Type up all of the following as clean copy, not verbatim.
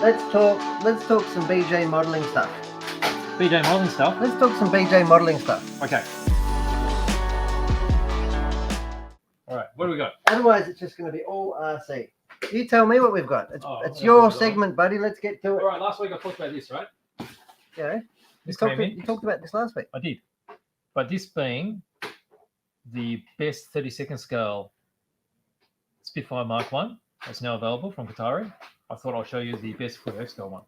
Let's talk some BJ modelling stuff. BJ modelling stuff. Let's talk some BJ modelling stuff. Okay. All right. What do we got? Otherwise, it's just going to be all RC. You tell me what we've got. It's your segment, buddy. Let's get to it. All right. Last week I talked about this, right? Yeah. This You talked about this last week. I did. But this being the best 32nd scale Spitfire Mark 1 that's now available from Kotare, I thought I'll show you the best 48 scale one.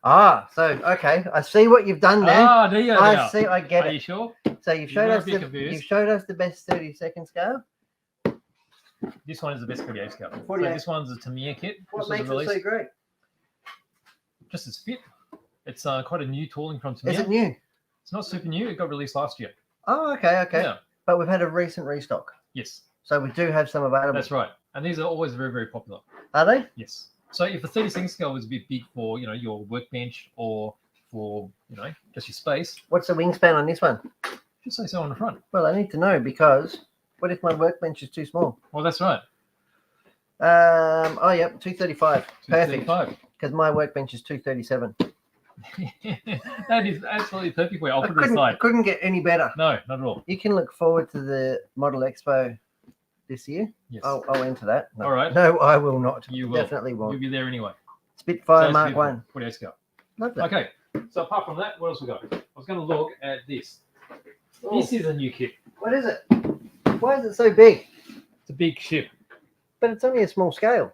Okay. I see what you've done there. Do you? I see. I get it. Are you sure? So you've showed us the best 32nd scale. This one is the best 48 scale. 48. So this one's a Tamiya kit. What makes it so great? Just its fit. It's quite a new tooling from Tamiya. Is it new? It's not super new. It got released last year. Oh, okay. Yeah. But we've had a recent restock. Yes. So we do have some available. That's right. And these are always very, very popular. Are they? Yes. So if the 32nd scale is a bit big for, your workbench or for, just your space. What's the wingspan on this one? Just say so on the front. Well, I need to know because what if my workbench is too small? Well, that's right. 235. 235. Perfect. Because my workbench is 237. That is absolutely perfect for you. I'll put it aside. Couldn't get any better. No, not at all. You can look forward to the Model Expo this year. Yes. I'll enter that. No. All right. No, I will not. You will. Definitely won't. You'll be there anyway. Spitfire Mark 1. 48 scale. Love that. Okay. So apart from that, what else we got? I was going to look at this. Oh. This is a new kit. What is it? Why is it so big? It's a big ship. But it's only a small scale.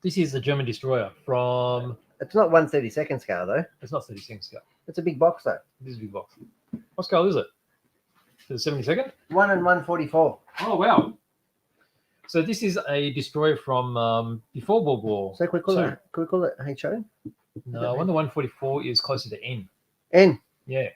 This is the German destroyer from... It's not 1/32 scale though. It's not 32nd scale. It's a big box though. This is a big box. What scale is it? Is it 72nd? 1 and 144. Oh, wow. So this is a destroyer from before World War. So could we call it HO? No, I wonder 144 is closer to N. N. Yeah.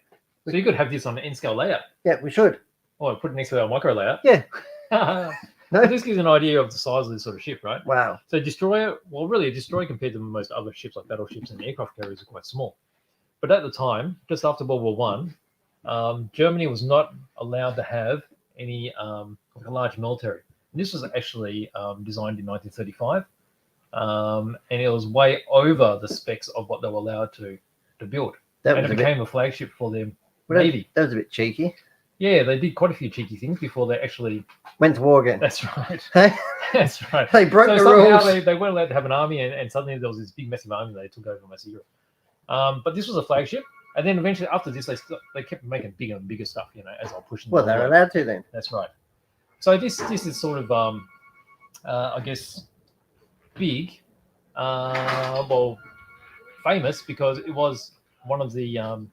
So you could have this on the N scale layout. Yeah, we should. Or put it next to our micro layout. Yeah. No. This gives you an idea of the size of this sort of ship, right? Wow. So destroyer, well, really a destroyer compared to most other ships like battleships and aircraft carriers are quite small. But at the time, just after World War One, Germany was not allowed to have any a large military. And this was actually designed in 1935, and it was way over the specs of what they were allowed to build. And it became a flagship for them Navy. That was a bit cheeky. Yeah, they did quite a few cheeky things before they actually went to war again. That's right. Hey? That's right. They broke the somehow rules. They weren't allowed to have an army, and suddenly there was this big, massive army they took over massive Europe. But this was a flagship, and then eventually after this, they kept making bigger and bigger stuff, as I pushing. Well, they're allowed to then. That's right. So this is sort of, I guess, big, famous because it was one of the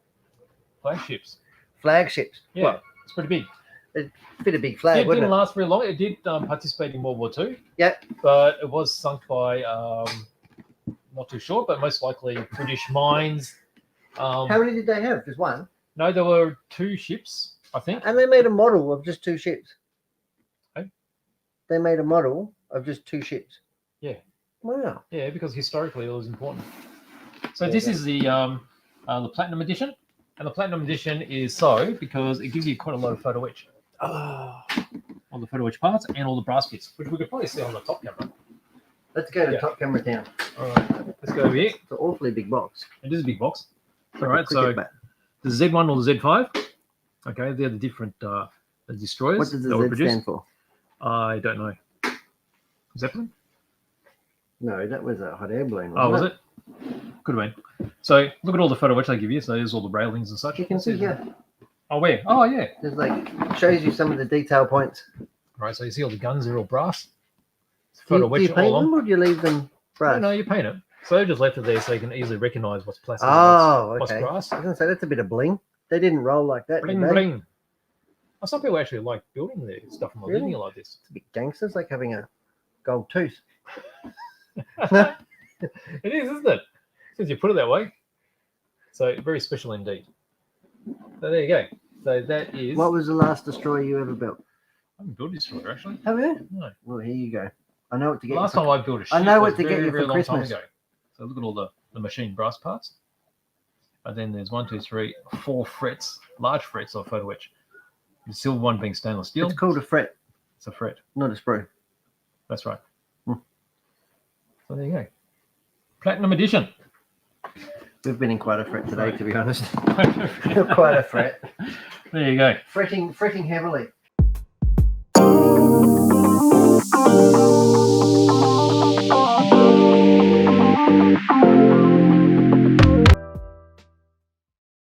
flagships. Flagships. Yeah. Well, it's pretty big. It's a bit of big flag, It didn't last very long. It did participate in World War II. Yeah. But it was sunk by, not too sure, but most likely British mines. How many did they have? Just one? No, there were 2 ships, I think. And they made a model of just 2 ships. Okay. They made a model of just 2 ships. Yeah. Wow. Yeah, because historically it was important. So this is the Platinum Edition. And the Platinum Edition is because it gives you quite a lot of photo etch. All the photo etch parts and all the brass bits, which we could probably see on the top camera. Let's go to top camera down. All right, let's go over here. It's an awfully big box. It is a big box. All right, so the Z1 or the Z5. Okay, they're the different the destroyers. What does the Z stand for? I don't know. Zeppelin? No, that was a hot air balloon. Oh, was it? Could have been. So look at all the photo etch they give you. So there's all the railings and such. You can see here. Oh, where? Oh, yeah. There's shows you some of the detail points. All right, so you see all the guns are all brass. Do you paint them or do you leave them brass? No, you paint it. So they just left it there so you can easily recognize what's plastic and what's brass. I was going to say, that's a bit of bling. They didn't roll like that, Bling, did they? bling. Well, some people actually like building their stuff and Really? living it like this. It's a bit gangsters, like having a gold tooth. It is, isn't it? Since you put it that way. So very special indeed. So there you go. So that is... What was the last destroyer you ever built? I haven't built a destroyer, actually. Have you? No. Well, here you go. I know what to get Last you. time I built a ship I know what was to get very, you very for long Christmas. time ago. So look at all the machine brass parts. And then there's 1, 2, 3, 4 frets, large frets of photo etch. The silver one being stainless steel. It's called a fret, It's a fret. not a sprue. That's right. Hmm. So there you go. Platinum edition. We've been in quite a fret today, to be honest. Quite a fret. There you go. Fretting heavily.